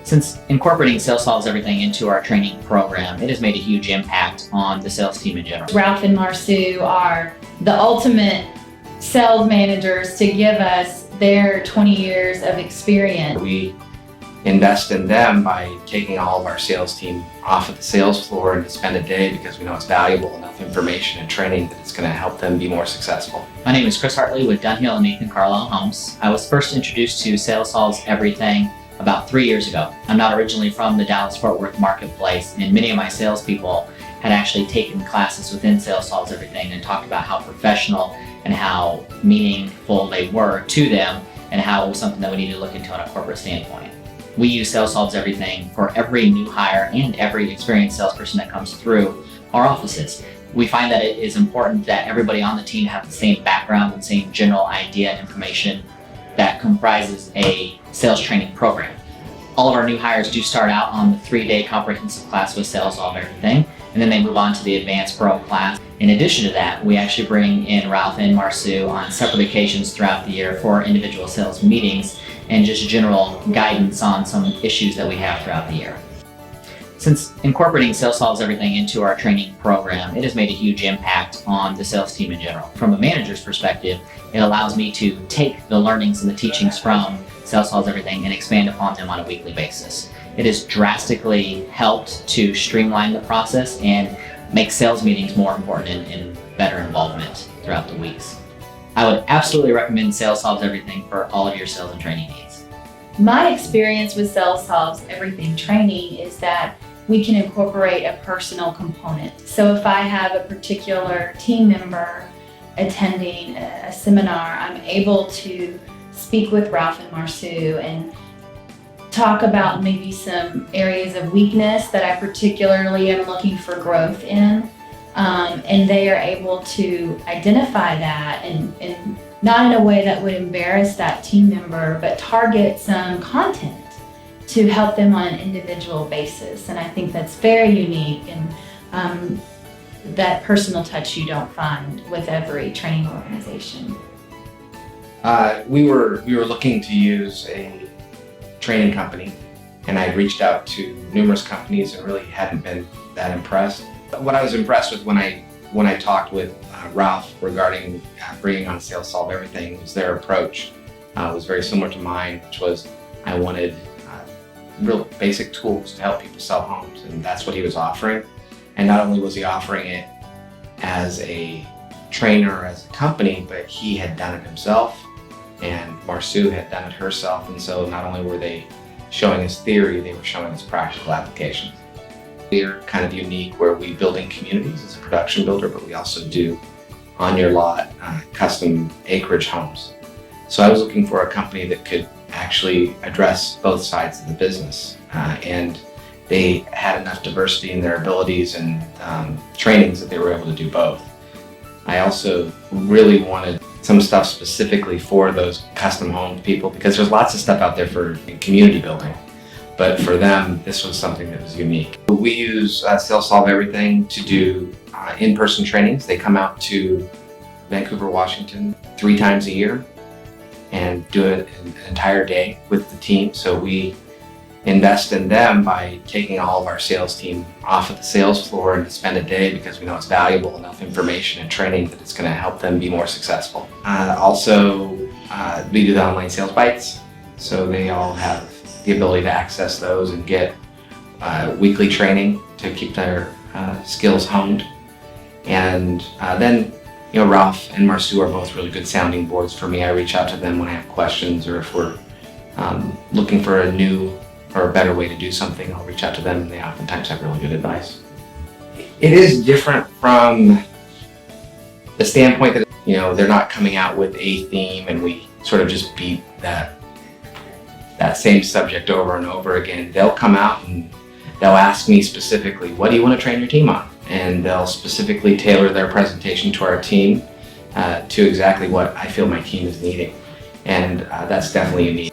Since incorporating Sales Solves Everything into our training program, it has made a huge impact on the sales team in general. Ralph and Marsu are the ultimate sales managers to give us their 20 years of experience. We invest in them by taking all of our sales team off of the sales floor and to spend a day because we know it's valuable enough information and training that it's going to help them be more successful. My name is Chris Hartley with Dunhill and Nathan Carlisle Homes. I was first introduced to Sales Solves Everything about 3 years ago. I'm not originally from the Dallas-Fort Worth marketplace, and many of my salespeople had actually taken classes within Sales Solves Everything and talked about how professional and how meaningful they were to them and how it was something that we needed to look into on a corporate standpoint. We use Sales Solves Everything for every new hire and every experienced salesperson that comes through our offices. We find that it is important that everybody on the team have the same background and same general idea and information that comprises a sales training program. All of our new hires do start out on the 3-day comprehensive class with Sales Solve Everything, and then they move on to the Advanced Pro class. In addition to that, we actually bring in Ralph and Marsu on separate occasions throughout the year for individual sales meetings and just general guidance on some issues that we have throughout the year. Since incorporating Sales Solves Everything into our training program, it has made a huge impact on the sales team in general. From a manager's perspective, it allows me to take the learnings and the teachings from Sales Solves Everything and expand upon them on a weekly basis. It has drastically helped to streamline the process and make sales meetings more important and better involvement throughout the weeks. I would absolutely recommend Sales Solves Everything for all of your sales and training needs. My experience with Sales Solves Everything training is that we can incorporate a personal component. So if I have a particular team member attending a seminar, I'm able to speak with Ralph and Marsu and talk about maybe some areas of weakness that I particularly am looking for growth in. And they are able to identify that and not in a way that would embarrass that team member, but target some content to help them on an individual basis. And I think that's very unique and that personal touch you don't find with every training organization. We were looking to use a training company, and I reached out to numerous companies and really hadn't been that impressed. What I was impressed with when I talked with Ralph regarding bringing on Sales Solve Everything was their approach was very similar to mine, which was I wanted real basic tools to help people sell homes, and that's what he was offering. And not only was he offering it as a trainer, as a company, but he had done it himself, and Marsu had done it herself. And so not only were they showing us theory, they were showing us practical applications. We're kind of unique where we build in communities as a production builder, but we also do on your lot custom acreage homes. So I was looking for a company that could actually address both sides of the business, and they had enough diversity in their abilities and trainings that they were able to do both. I also really wanted some stuff specifically for those custom home people because there's lots of stuff out there for community building, but for them this was something that was unique. We use Sales Solve Everything to do in-person trainings. They come out to Vancouver, Washington 3 times a year and do it an entire day with the team. So we invest in them by taking all of our sales team off of the sales floor and to spend a day because we know it's valuable enough information and training that it's going to help them be more successful. Also, we do the online sales bites, so they all have the ability to access those and get weekly training to keep their skills honed. And then Ralph and Marsu are both really good sounding boards for me. I reach out to them when I have questions, or if we're looking for a new or a better way to do something, I'll reach out to them, and they oftentimes have really good advice. It is different from the standpoint that they're not coming out with a theme and we sort of just beat that same subject over and over again. They'll come out and they'll ask me specifically, what do you want to train your team on? And they'll specifically tailor their presentation to our team to exactly what I feel my team is needing. And that's definitely unique.